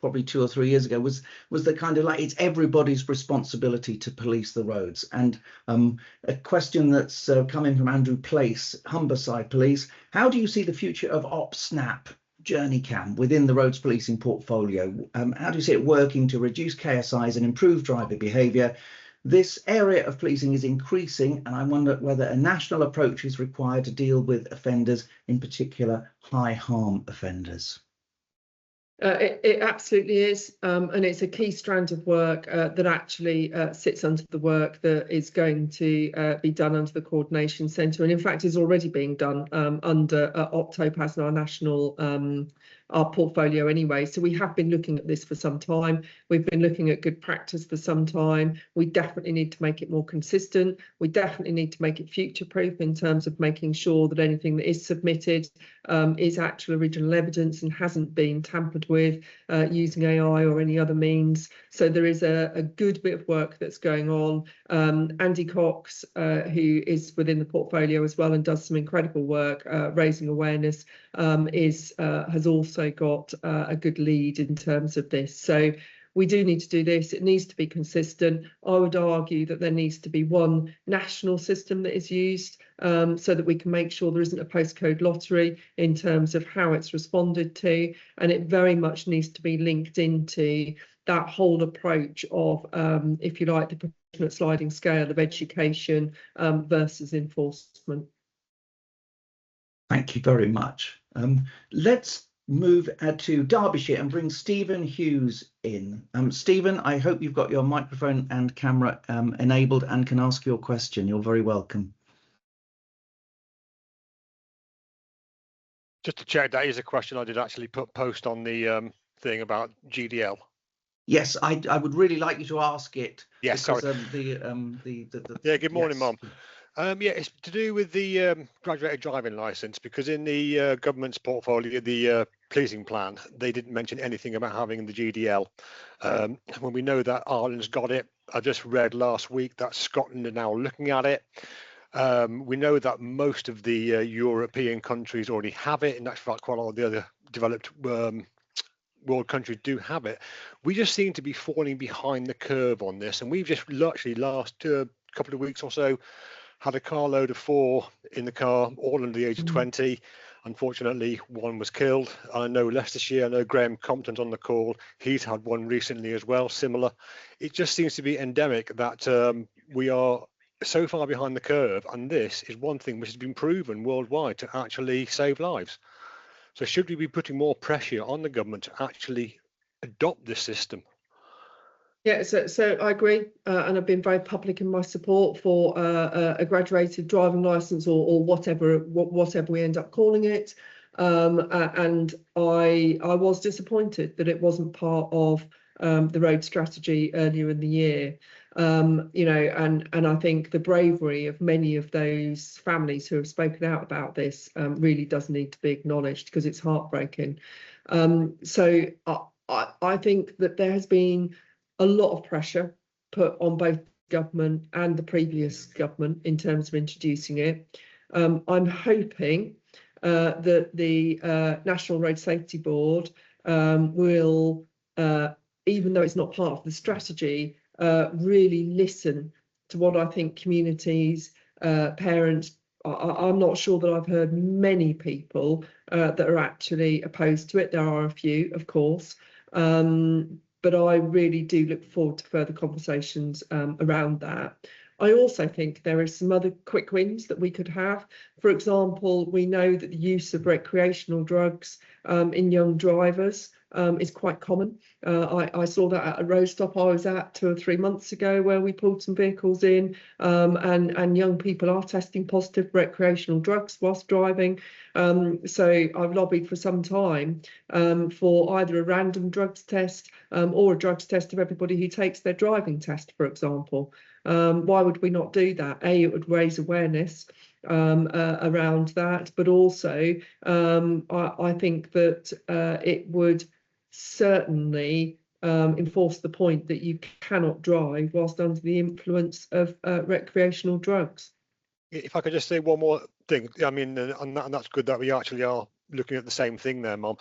probably 2 or 3 years ago was the kind of like, it's everybody's responsibility to police the roads. And a question that's coming from Andrew Place, Humberside Police: how do you see the future of OpSnap JourneyCam within the roads policing portfolio? How do you see it working to reduce KSIs and improve driver behaviour? This area of policing is increasing, and I wonder whether a national approach is required to deal with offenders, in particular high harm offenders. It absolutely is, and it's a key strand of work that actually sits under the work that is going to be done under the Coordination Centre, and in fact is already being done under OPTOPAS and our national our portfolio anyway. So we have been looking at this for some time. We've been looking at good practice for some time. We definitely need to make it more consistent. We definitely need to make it future-proof in terms of making sure that anything that is submitted is actual original evidence and hasn't been tampered with using AI or any other means. So there is a good bit of work that's going on. Andy Cox, who is within the portfolio as well and does some incredible work raising awareness, has also got a good lead in terms of this. So we do need to do this. It needs to be consistent. I would argue that there needs to be one national system that is used so that we can make sure there isn't a postcode lottery in terms of how it's responded to, and it very much needs to be linked into that whole approach of, if you like, the proportionate sliding scale of education versus enforcement. Thank you very much. Let's move to Derbyshire and bring Stephen Hughes in. Stephen, I hope you've got your microphone and camera enabled and can ask your question. You're very welcome. Just to check, that is a question I did actually post on the thing about GDL. Yes, I would really like you to ask it. Yes, because, sorry. Yeah, good morning, Mom. Yeah, it's to do with the graduated driving licence, because in the government's portfolio, the policing plan, they didn't mention anything about having the GDL. When we know that Ireland's got it, I just read last week that Scotland are now looking at it. We know that most of the European countries already have it, and that's quite a lot of the other developed world countries do have it. We just seem to be falling behind the curve on this, and we've just literally last couple of weeks or so had a carload of 4 in the car, all under the age of 20. Unfortunately, one was killed. I know Leicestershire, I know Graham Compton's on the call. He's had one recently as well, similar. It just seems to be endemic that we are so far behind the curve, and this is one thing which has been proven worldwide to actually save lives. So should we be putting more pressure on the government to actually adopt this system? Yeah, so I agree, and I've been very public in my support for a graduated driving licence or whatever we end up calling it. And I was disappointed that it wasn't part of the road strategy earlier in the year. You know, and I think the bravery of many of those families who have spoken out about this really does need to be acknowledged, because it's heartbreaking. So I think that there has been a lot of pressure put on both government and the previous government in terms of introducing it. I'm hoping that the National Road Safety Board will, even though it's not part of the strategy, really listen to what I think communities, parents, I'm not sure that I've heard many people that are actually opposed to it. There are a few, of course. But I really do look forward to further conversations around that. I also think there are some other quick wins that we could have. For example, we know that the use of recreational drugs in young drivers is quite common. I saw that at a road stop I was at 2 or 3 months ago, where we pulled some vehicles in, and young people are testing positive for recreational drugs whilst driving. So I've lobbied for some time for either a random drugs test or a drugs test of everybody who takes their driving test, for example. Why would we not do that? It would raise awareness around that, but also I think that it would certainly enforce the point that you cannot drive whilst under the influence of recreational drugs. If I could just say one more thing, I mean, and that's good that we actually are looking at the same thing there, Mom.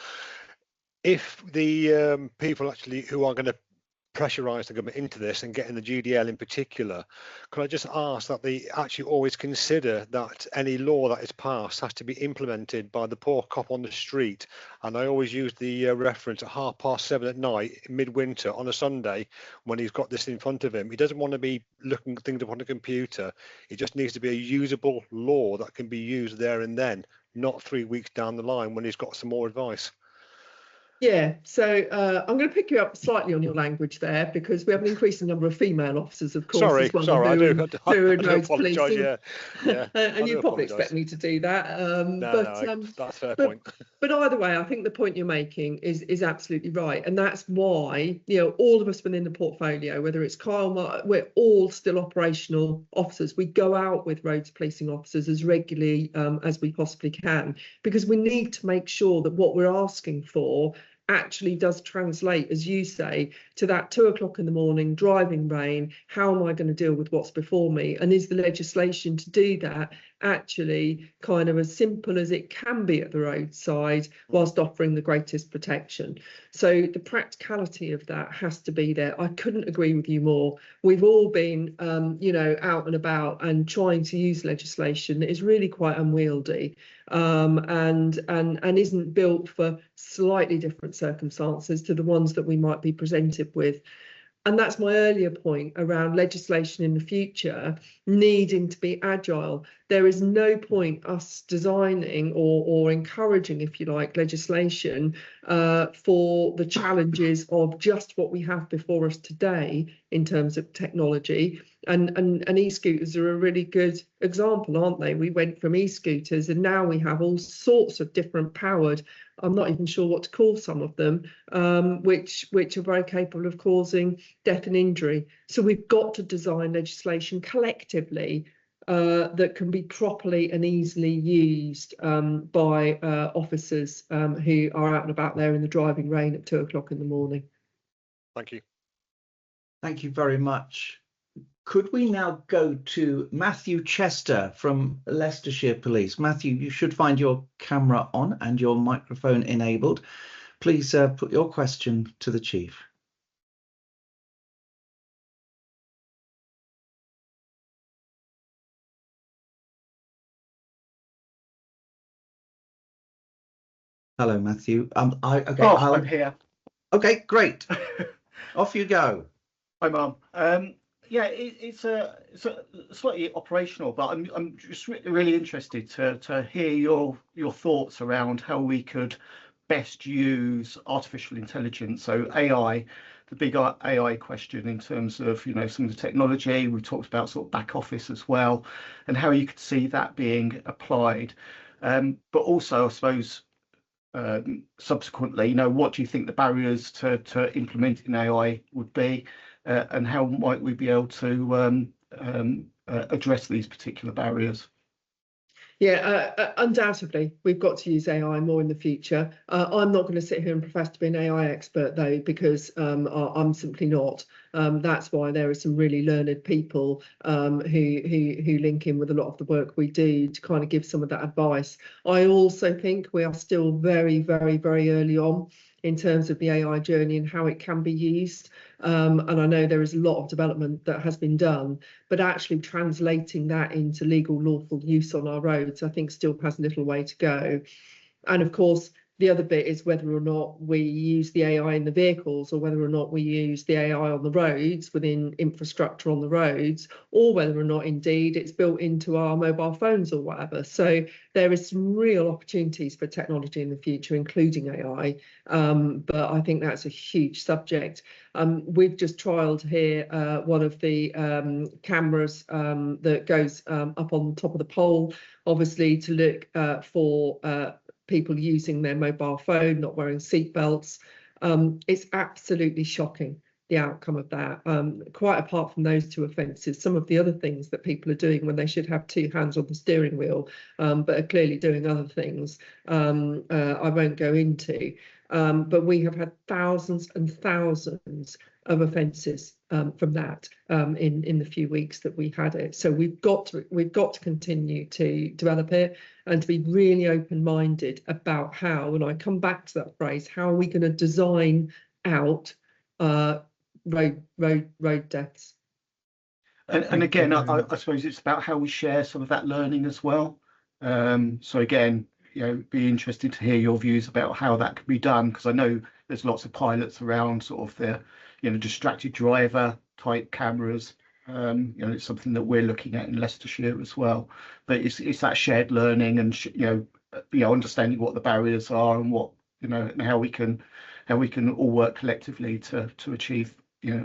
If the people actually who are going to pressurise the government into this and get in the GDL in particular, could I just ask that they actually always consider that any law that is passed has to be implemented by the poor cop on the street? And I always use the reference at 7:30 at night, midwinter, on a Sunday, when he's got this in front of him. He doesn't want to be looking at things up on a computer. It just needs to be a usable law that can be used there and then, not 3 weeks down the line when he's got some more advice. Yeah, so I'm going to pick you up slightly on your language there, because we have an increasing number of female officers, of course. Sorry, I do apologise. Yeah, and you probably expect me to do that. That's a fair point. But either way, I think the point you're making is absolutely right, and that's why, you know, all of us within the portfolio, whether it's Kyle, we're all still operational officers. We go out with roads policing officers as regularly as we possibly can, because we need to make sure that what we're asking for actually does translate, as you say, to that 2 o'clock in the morning driving rain. How am I going to deal with what's before me? And is the legislation to do that actually kind of as simple as it can be at the roadside, whilst offering the greatest protection? So the practicality of that has to be there. I couldn't agree with you more. We've all been, you know, out and about and trying to use legislation that is really quite unwieldy, and isn't built for slightly different circumstances to the ones that we might be presented with. And that's my earlier point around legislation in the future needing to be agile. There is no point us designing or encouraging, if you like, legislation for the challenges of just what we have before us today in terms of technology. And e-scooters are a really good example, aren't they? We went from e-scooters and now we have all sorts of different powered, I'm not even sure what to call some of them, which are very capable of causing death and injury. So we've got to design legislation collectively that can be properly and easily used by officers who are out and about there in the driving rain at 2 o'clock in the morning. Thank you. Thank you very much. Could we now go to Matthew Chester from Leicestershire Police? Matthew, you should find your camera on and your microphone enabled. Please put your question to the Chief. Hello, Matthew. I'm here. Okay, great. Off you go. Hi, Mum. Yeah, it's a slightly operational, but I'm just really interested to hear your thoughts around how we could best use artificial intelligence. So AI, the big AI question in terms of, you know, some of the technology. We've talked about sort of back office as well, and how you could see that being applied. But also, I suppose, subsequently, you know, what do you think the barriers to implementing AI would be? And how might we be able to address these particular barriers? Yeah, undoubtedly, we've got to use AI more in the future. I'm not going to sit here and profess to be an AI expert, though, because I'm simply not. That's why there are some really learned people who link in with a lot of the work we do to kind of give some of that advice. I also think we are still very, very, very early on in terms of the AI journey and how it can be used. And I know there is a lot of development that has been done, but actually translating that into legal, lawful use on our roads, I think still has a little way to go. And of course, the other bit is whether or not we use the AI in the vehicles, or whether or not we use the AI on the roads within infrastructure on the roads, or whether or not indeed it's built into our mobile phones or whatever. So there is some real opportunities for technology in the future, including AI. But I think that's a huge subject. We've just trialled here one of the cameras that goes up on top of the pole, obviously to look for people using their mobile phone, not wearing seatbelts. It's absolutely shocking, the outcome of that. Quite apart from those two offences, some of the other things that people are doing when they should have two hands on the steering wheel, but are clearly doing other things, I won't go into. But we have had thousands and thousands of offences from that in the few weeks that we had it. So we've got to continue to develop it and to be really open-minded about how, and I come back to that phrase, how are we going to design out road deaths. And again, I suppose it's about how we share some of that learning as well. So again, be interested to hear your views about how that could be done, because I know there's lots of pilots around sort of the distracted driver type cameras. It's something that we're looking at in Leicestershire as well. But it's that shared learning and understanding what the barriers are and what and how we can all work collectively to achieve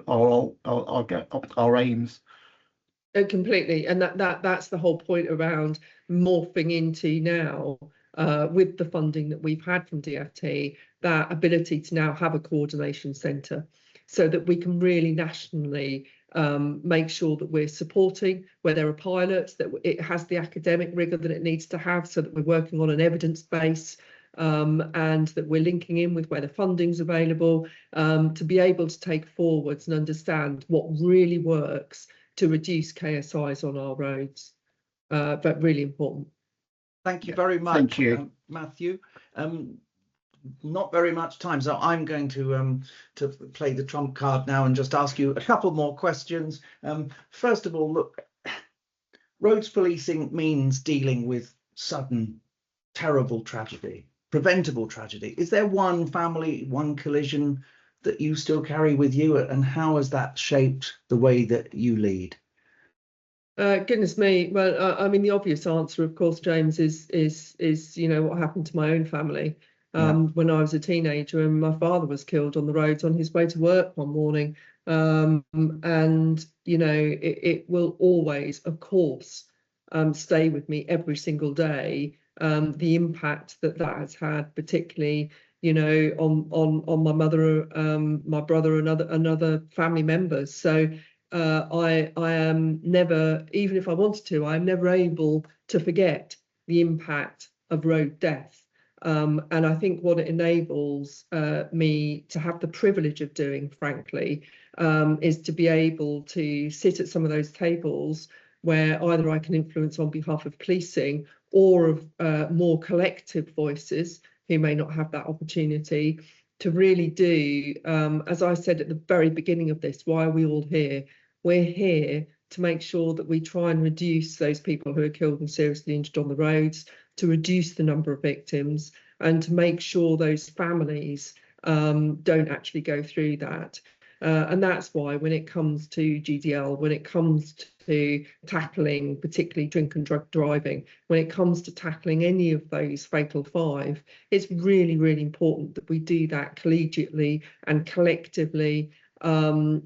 our aims. Completely, and that's the whole point around morphing into now with the funding that we've had from DFT, that ability to now have a coordination centre, so that we can really nationally make sure that we're supporting where there are pilots, that it has the academic rigour that it needs to have, so that we're working on an evidence base, and that we're linking in with where the funding's available, to be able to take forwards and understand what really works to reduce KSIs on our roads. But really important. Thank you very much. Thank you, Matthew. Not very much time, so I'm going to play the trump card now and just ask you a couple more questions. First of all, look, roads policing means dealing with sudden, terrible tragedy, preventable tragedy. Is there one family, one collision that you still carry with you, and how has that shaped the way that you lead? Goodness me. Well, I mean, the obvious answer, of course, James, is what happened to my own family when I was a teenager, and my father was killed on the roads on his way to work one morning. And it will always, of course, stay with me every single day. The impact that has had, particularly on my mother, my brother, and other family members. So I am never, even if I wanted to, I'm never able to forget the impact of road death. And I think what it enables me to have the privilege of doing, frankly, is to be able to sit at some of those tables where either I can influence on behalf of policing or of more collective voices who may not have that opportunity to really do, as I said at the very beginning of this, why are we all here? We're here to make sure that we try and reduce those people who are killed and seriously injured on the roads, to reduce the number of victims, and to make sure those families don't actually go through that. And that's why when it comes to GDL, when it comes to tackling particularly drink and drug driving, when it comes to tackling any of those fatal five, it's really, really important that we do that collegiately and collectively, and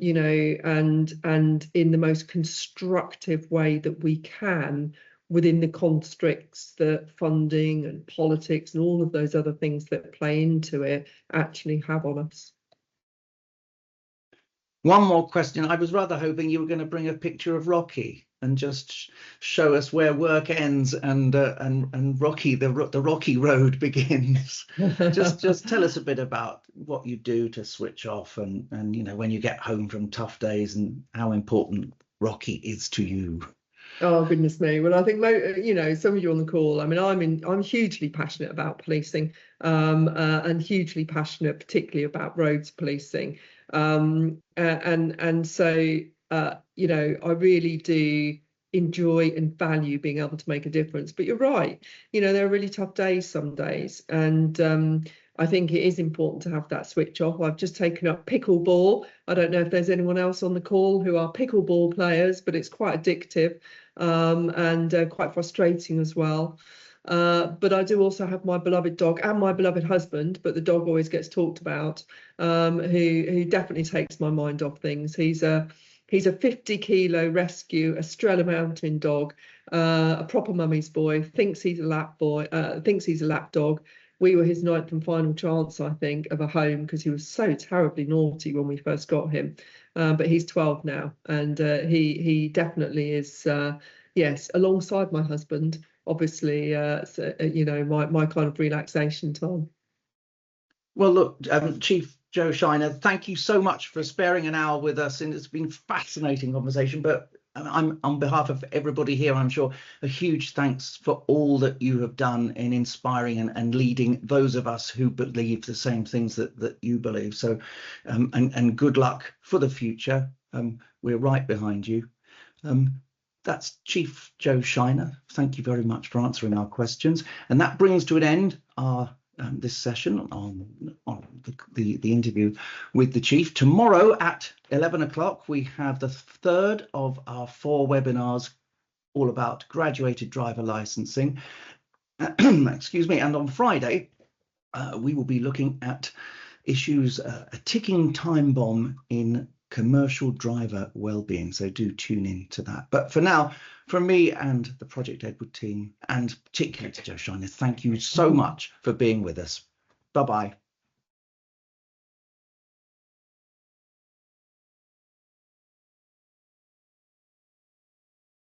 in the most constructive way that we can, within the constricts that funding and politics and all of those other things that play into it actually have on us. One more question. I was rather hoping you were going to bring a picture of Rocky and just show us where work ends and Rocky, the Rocky Road begins. just tell us a bit about what you do to switch off and when you get home from tough days and how important Rocky is to you. Oh, goodness me. Well, I think, some of you on the call, I mean, I'm hugely passionate about policing, and hugely passionate particularly about roads policing. And so, I really do enjoy and value being able to make a difference. But you're right, there are really tough days some days. And I think it is important to have that switch off. I've just taken up pickleball. I don't know if there's anyone else on the call who are pickleball players, but it's quite addictive and quite frustrating as well. But I do also have my beloved dog and my beloved husband, but the dog always gets talked about, who definitely takes my mind off things. He's a 50-kilo rescue Estrella Mountain dog, a proper mummy's boy, thinks he's a lap dog. We were his ninth and final chance, I think, of a home because he was so terribly naughty when we first got him. But he's 12 now, and he definitely is, yes, alongside my husband, obviously, my kind of relaxation time. Well, look, Chief Joe Shiner, thank you so much for sparing an hour with us, and it's been a fascinating conversation. But I'm, on behalf of everybody here, I'm sure, a huge thanks for all that you have done in inspiring and leading those of us who believe the same things that you believe. So, and good luck for the future. We're right behind you. That's Chief Joe Shiner. Thank you very much for answering our questions. And that brings to an end our this session on the interview with the Chief. Tomorrow at 11 o'clock, we have the third of our 4 webinars all about graduated driver licensing. Excuse me. And on Friday, we will be looking at issues, a ticking time bomb in commercial driver well-being. So do tune in to that. But for now, from me and the Project Edward team, and particularly to Joe Shiner, thank you so much for being with us. Bye-bye.